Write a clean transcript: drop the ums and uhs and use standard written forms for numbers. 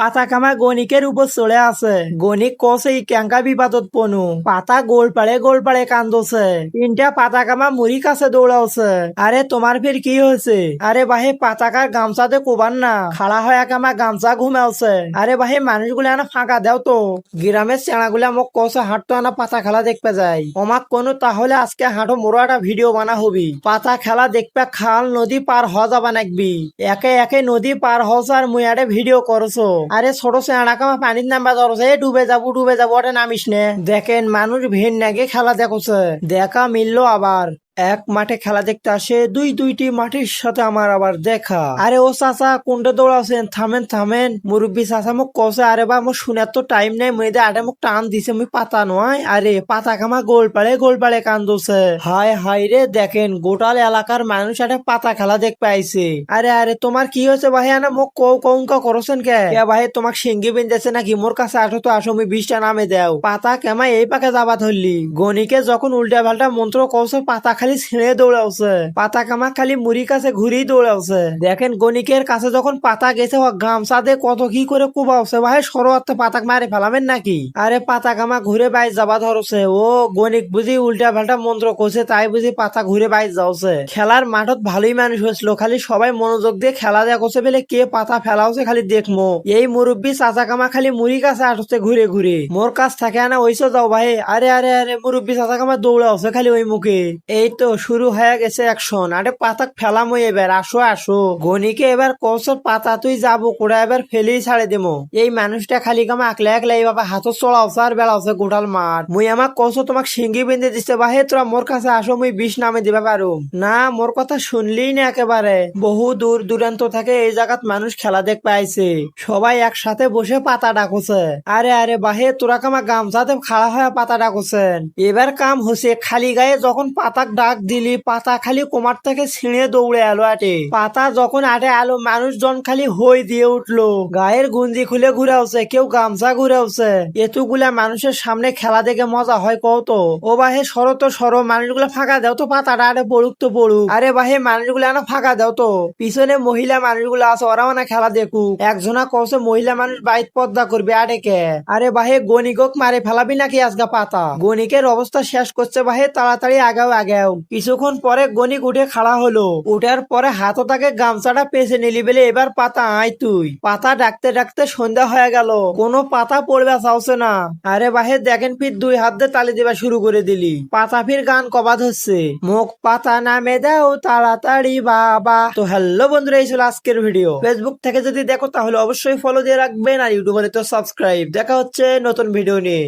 পাতা কামা গণিকের উপর চলে আছে। গণিক কষে ক্যাঙ্কা বিপাদত পনু পাতা গোল পাড়ে কান্দছে। তিনটা পাতা কামা মুড়ি কাছে দৌড়াওছে। আরে তোমার ফির কি হয়েছে? আরে বাহে পাতাকার গামছাতে কোবান না, খাড়া হয়ে কামা গামছা ঘুমাওছে। আরে বাহে মানুষগুলো এনা ফাঁকা দেও তো। গ্রামের চেড়াগুলা মোক কষে হাঁটতো না পাতা খেলা দেখতে যাই। অমাক কোনো তাহলে আজকে হাঁটো মোড়ো একটা ভিডিও বানা হবি। পাতা খেলা দেখবে খাল নদী পার হ যাবা নাকবি। একে একে নদী পার হস আর মুই আরে ভিডিও করছো। আরে ছোট চেড়া কামা পানির নাম্বা ধরছে, ডুবে যাবো ওটা নামিস নে। দেখেন মানুষ ভিড় নাগে খেলা দেখছে। দেখা মিললো আবার। এক মাঠে খেলা দেখতে আসে দুইটি মাঠের সাথে আমার আবার দেখা। আরে ও চাচা কোনটা দৌড়াচ্ছেন? থামেন মুরব্বী চাচা মোক কষে। আরে বা মোর শুনার তো টাইম নেই, মেয়েদের আরে মোক টান দিছে, মুই পাতা নয়। আরে পাতা কামা গোল পাড়ে কান্দছে। হায় রে, দেখেন গোটাল এলাকার মানুষ আরে পাতা খেলা দেখতে আইছে। আরে তোমার কি হয়েছে ভাই? না মোক কৌকা করছেন কে ভাই? তোমাক সিঙ্গি বিন্দেছে নাকি? মোর কাছে আসো মুই 20টা নামে দেও। পাতা কেমা এই পাকে যাবা ধরলি। গণিকে যখন উল্টা পাল্টা মন্ত্র কৌছে পাতা খালি ছিঁড়ে দৌড়াচ্ছে। পাতা কামা খালি মুড়ি কাছে ঘুরেই দৌড়াচ্ছে। দেখেন গণিকের কাছে যখন পাতা গেছে গামছা দিয়ে কত কি করে কোবাচ্ছে। ভাই সরোয়ার্থে পাতাক মারে ফেলাবেন নাকি? আরে পাতা কামা ঘুরে বাইর যাবা ধরছে। ও গণিক বুঝি উল্টা পাল্টা মন্ত্র করছে, তাই বুঝি পাতা ঘুরে বাইর যাচ্ছে। খেলার মাঠত ভালোই মানুষ হয়েছিল, খালি সবাই মনোযোগ দিয়ে খেলা দেখছে বলে কে পাতা ফেলাওছে খালি দেখমো। এই মুরব্বী চাচা কামা খালি মুড়ি কাছে আসছে ঘুরে। মোর কাছ থাকে না ওইসো যাও ভাই। আরে মুরব্বী চাচা কামা দৌড়াচ্ছে খালি ওই মুখে। এই তো শুরু হয়ে গেছে অ্যাকশন। আরে পাতাক ফেলামো এবার, আসো। গণিকে এবার কৌশল পাতা তুই যাবো কোড়া এবার ফেলেই ছাড়ে দেবো। এই মানুষটা খালি কামা একলা এই বাবা হাতত চড়াওছে আর বেড়াওছে গোটাল মাঠ। মুই আমাক কৌশল তোমাক সিঙ্গি বেঁধে দিচ্ছে বাহে, তোরা মোর কাছে আসো মুই 20 নামে দিবা পারো না। মোর কথা শুনলি না একেবারে। বহু দূর দূরান্ত থেকে এই জায়গাত মানুষ খেলা দেখ পাইছে, সবাই একসাথে বসে পাতা ডাকছে। আরে বাহে তোরা কামা গামছাতে খাড়া হয়ে পাতা ডাকছেন। এবার কাম হচ্ছে, খালি গায়ে যখন পাতাক ডাক দিলি পাতা খালি কোমার থেকে ছিঁড়ে দৌড়ে এলো আটে। পাতা যখন আটে এলো মানুষজন খালি হই দিয়ে উঠলো, গায়ের গুঞ্জি খুলে ঘুরাওছে, কেউ গামছা ঘুরাওছে। এতগুলা মানুষের সামনে খেলা দেখে মজা হয় কত? ও বাহে সরো মানুষগুলা ফাঁকা দাও তো, পাতাটা আরে পড়ুক। আরে বাহে মানুষগুলা না ফাঁকা দাও তো, পিছনে মহিলা মানুষগুলা আছে ওরাও না খেলা দেখুক। একজনা কৌছে মহিলা মানুষ বাইত পর্দা করবে আরে কে? আরে বাহে গণিকক মারে ফেলাবি নাকি আজকা পাতা? গণিকের অবস্থা শেষ করছে বাহে, তাড়াতাড়ি আগাও। কিছুক্ষণ পরে গণিক উঠে খাড়া হলো। উঠার পরে হাতও তাকে গামছাটা পেছে নিলি বলে এবার পাতা আয় তুই। পাতা ডাকতে সন্ধ্যা হয়ে গেল, কোনো পাতা পড়বে চাওছে না। আরে বাহে দেখেন ফির 2 হাত দিয়ে তালি দিবা শুরু করে দিলি। পাতা ফির গান কবাদ হচ্ছে, মুখ পাতা নামে দাও তাড়াতাড়ি বাবা। তো হ্যালো বন্ধুরা, এই ছিল আজকের ভিডিও। ফেসবুক থেকে যদি দেখো তাহলে অবশ্যই ফলো দিয়ে রাখবেন, আর ইউটিউবে তো সাবস্ক্রাইব। দেখা হচ্ছে নতুন ভিডিও নিয়ে।